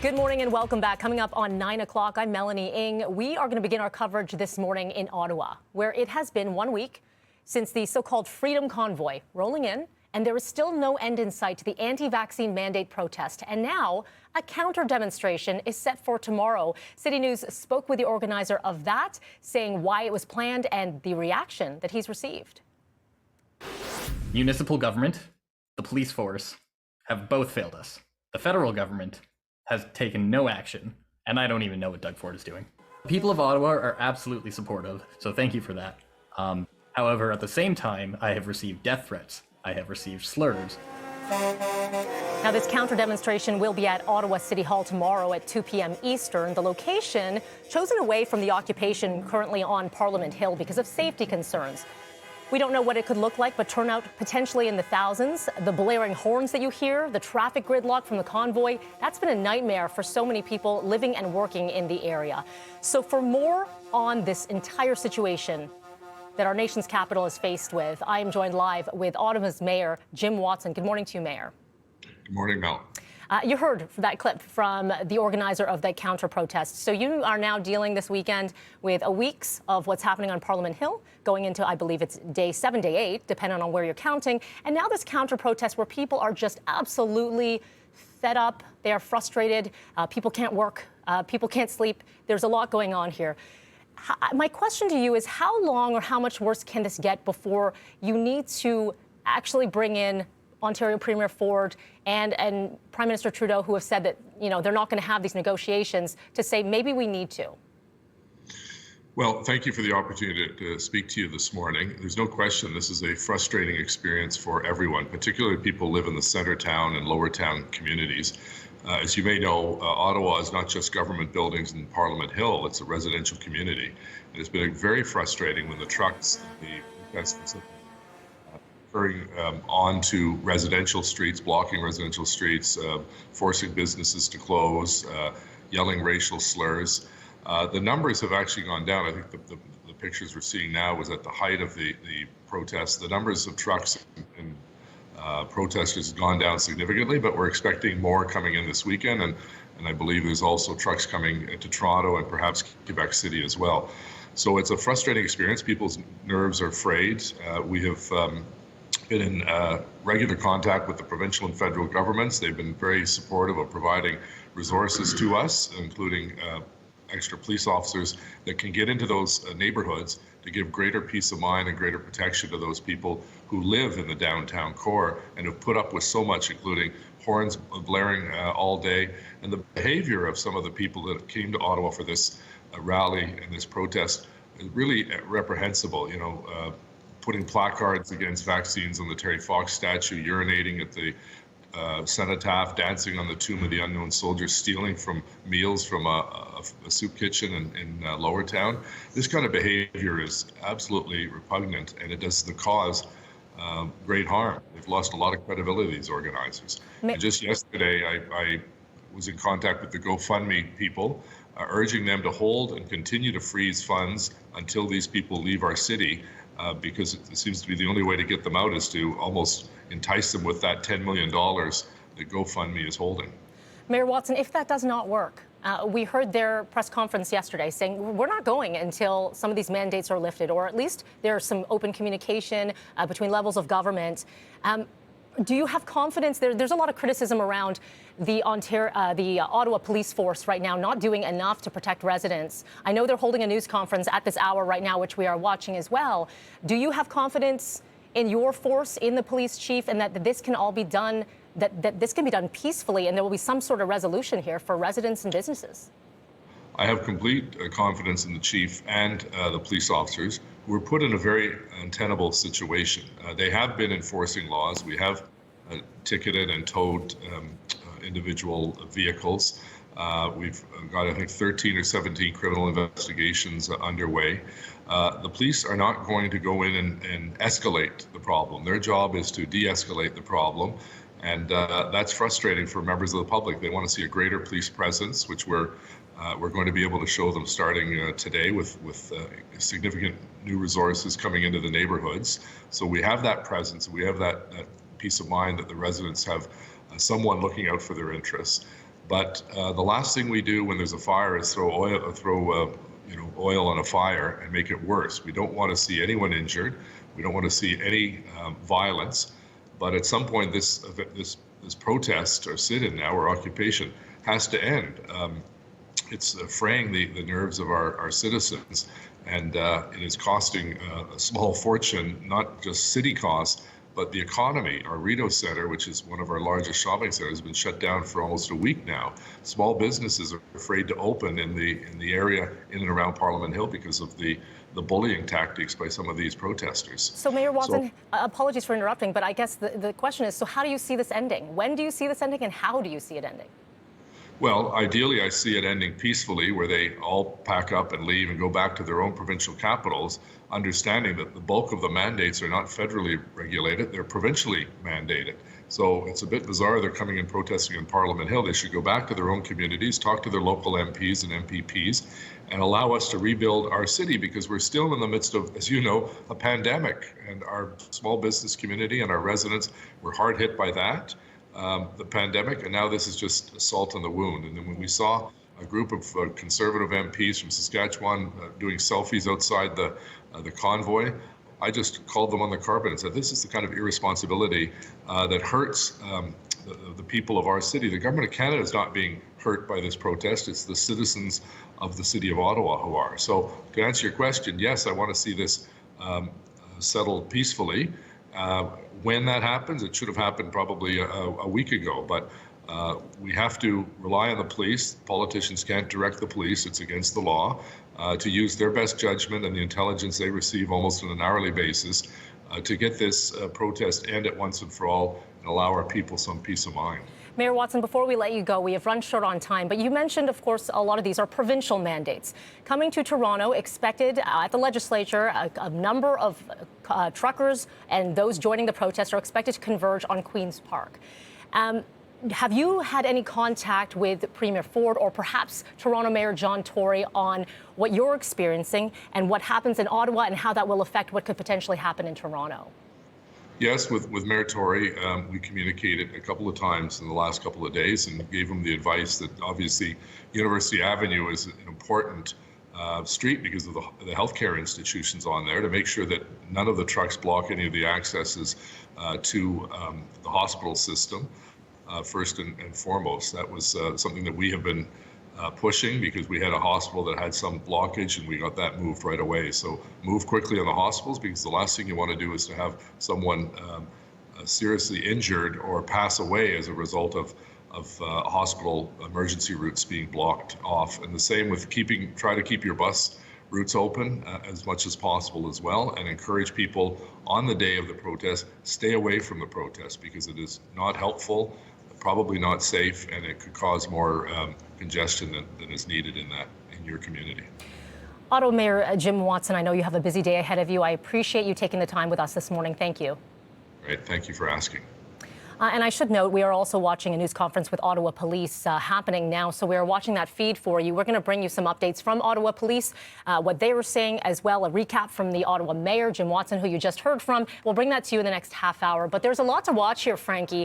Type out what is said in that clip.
Good morning and welcome back. Coming up on 9 o'clock, I'm Melanie Ng. We are going to begin our coverage this morning in Ottawa, where it has been 1 week since the so-called Freedom Convoy rolling in, and there is still no end in sight to the anti-vaccine mandate protest. And now a counter-demonstration is set for tomorrow. City News spoke with the organizer of that, saying why it was planned and the reaction that he's received. Municipal government, the police force, have both failed us. The federal government has taken no action, and I don't even know what Doug Ford is doing. The people of Ottawa are absolutely supportive, so thank you for that. However, at the same time, I have received death threats. I have received slurs. Now, this counter-demonstration will be at Ottawa City Hall tomorrow at 2 p.m. Eastern. The location chosen away from the occupation currently on Parliament Hill because of safety concerns. We don't know what it could look like, but turnout potentially in the thousands. The blaring horns that you hear, the traffic gridlock from the convoy, that's been a nightmare for so many people living and working in the area. So for more on this entire situation that our nation's capital is faced with, I am joined live with Ottawa's Mayor Jim Watson. Good morning to you, Mayor. Good morning, Mel. You heard that clip from the organizer of that counter-protest. So you are now dealing this weekend with a weeks of what's happening on Parliament Hill, going into, I believe it's day 7, day 8, depending on where you're counting. And now this counter-protest where people are just absolutely fed up. They are frustrated. People can't work. People can't sleep. There's a lot going on here. My question to you is, how long or how much worse can this get before you need to actually bring in Ontario Premier Ford and Prime Minister Trudeau, who have said that, you know, they're not going to have these negotiations, to say maybe we need to? Well, thank you for the opportunity to speak to you this morning. There's no question this is a frustrating experience for everyone, particularly people who live in the centre town and lower town communities. As you may know, Ottawa is not just government buildings and Parliament Hill, it's a residential community. And it's been very frustrating when the trucks, the onto residential streets, blocking residential streets, forcing businesses to close, yelling racial slurs. The numbers have actually gone down. I think the pictures we're seeing now was at the height of the protests. The numbers of trucks and protesters have gone down significantly, but we're expecting more coming in this weekend. And I believe there's also trucks coming to Toronto and perhaps Quebec City as well. So it's a frustrating experience. People's nerves are frayed. We have been in regular contact with the provincial and federal governments. They've been very supportive of providing resources to us, including extra police officers that can get into those neighborhoods to give greater peace of mind and greater protection to those people who live in the downtown core and have put up with so much, including horns blaring all day. And the behavior of some of the people that came to Ottawa for this rally and this protest is really reprehensible. You know, putting placards against vaccines on the Terry Fox statue, urinating at the cenotaph, dancing on the tomb of the unknown soldier, stealing from meals from a soup kitchen in Lower Town. This kind of behavior is absolutely repugnant, and it does the cause great harm. They've lost a lot of credibility, these organizers. And just yesterday, I was in contact with the GoFundMe people, urging them to hold and continue to freeze funds until these people leave our city. Because it seems to be the only way to get them out is to almost entice them with that $10 million that GoFundMe is holding. Mayor Watson, if that does not work, we heard their press conference yesterday saying we're not going until some of these mandates are lifted, or at least there's some open communication between levels of government. Do you have confidence? There's a lot of criticism around the Ottawa police force right now not doing enough to protect residents. I know they're holding a news conference at this hour right now, which we are watching as well. Do you have confidence in your force, in the police chief, and that this can all be done, that this can be done peacefully, and there will be some sort of resolution here for residents and businesses? I have complete confidence in the chief and the police officers, who were put in a very untenable situation. They have been enforcing laws. We have ticketed and towed individual vehicles. We've got, I think, 13 or 17 criminal investigations underway. The police are not going to go in and escalate the problem. Their job is to de-escalate the problem. And that's frustrating for members of the public. They want to see a greater police presence, which we're going to be able to show them starting today with significant new resources coming into the neighborhoods. So we have that presence. We have that peace of mind that the residents have someone looking out for their interests. But the last thing we do when there's a fire is throw oil on a fire and make it worse. We don't want to see anyone injured. We don't want to see any violence. But at some point, this protest or sit-in now or occupation has to end. It's fraying the nerves of our citizens, and it is costing a small fortune, not just city costs, but the economy. Our Rideau Centre, which is one of our largest shopping centres, has been shut down for almost a week now. Small businesses are afraid to open in the area in and around Parliament Hill because of the bullying tactics by some of these protesters. So Mayor Watson, apologies for interrupting, but I guess the question is, so how do you see this ending? When do you see this ending, and how do you see it ending? Well, ideally, I see it ending peacefully, where they all pack up and leave and go back to their own provincial capitals, understanding that the bulk of the mandates are not federally regulated, they're provincially mandated. So it's a bit bizarre they're coming and protesting in Parliament Hill. They should go back to their own communities, talk to their local MPs and MPPs, and allow us to rebuild our city, because we're still in the midst of, as you know, a pandemic, and our small business community and our residents were hard hit by that. The pandemic, and now this is just salt in the wound. And then when we saw a group of Conservative MPs from Saskatchewan doing selfies outside the convoy, I just called them on the carpet and said, this is the kind of irresponsibility that hurts the people of our city. The government of Canada is not being hurt by this protest. It's the citizens of the city of Ottawa who are. So to answer your question, yes, I want to see this settled peacefully. When that happens, it should have happened probably a week ago, but we have to rely on the police. Politicians can't direct the police. It's against the law to use their best judgment and the intelligence they receive almost on an hourly basis to get this protest end at once and for all and allow our people some peace of mind. Mayor Watson, before we let you go, we have run short on time, but you mentioned, of course, a lot of these are provincial mandates. Coming to Toronto, expected at the legislature, a number of truckers and those joining the protest are expected to converge on Queen's Park. Have you had any contact with Premier Ford or perhaps Toronto Mayor John Tory on what you're experiencing and what happens in Ottawa and how that will affect what could potentially happen in Toronto? Yes, with Mayor Tory, we communicated a couple of times in the last couple of days and gave him the advice that obviously University Avenue is an important street because of the healthcare institutions on there, to make sure that none of the trucks block any of the accesses to the hospital system, first and foremost. That was something that we have been pushing, because we had a hospital that had some blockage and we got that moved right away. So move quickly on the hospitals, because the last thing you want to do is to have someone seriously injured or pass away as a result of hospital emergency routes being blocked off. And the same with try to keep your bus routes open as much as possible as well, and encourage people on the day of the protest, stay away from the protest, because it is not helpful, probably not safe, and it could cause more congestion than is needed in your community. Ottawa Mayor Jim Watson, I know you have a busy day ahead of you. I appreciate you taking the time with us this morning. Thank you. Great. Thank you for asking. And I should note, we are also watching a news conference with Ottawa Police happening now. So we are watching that feed for you. We're going to bring you some updates from Ottawa Police, what they were saying, as well, a recap from the Ottawa Mayor, Jim Watson, who you just heard from. We'll bring that to you in the next half hour. But there's a lot to watch here, Frankie.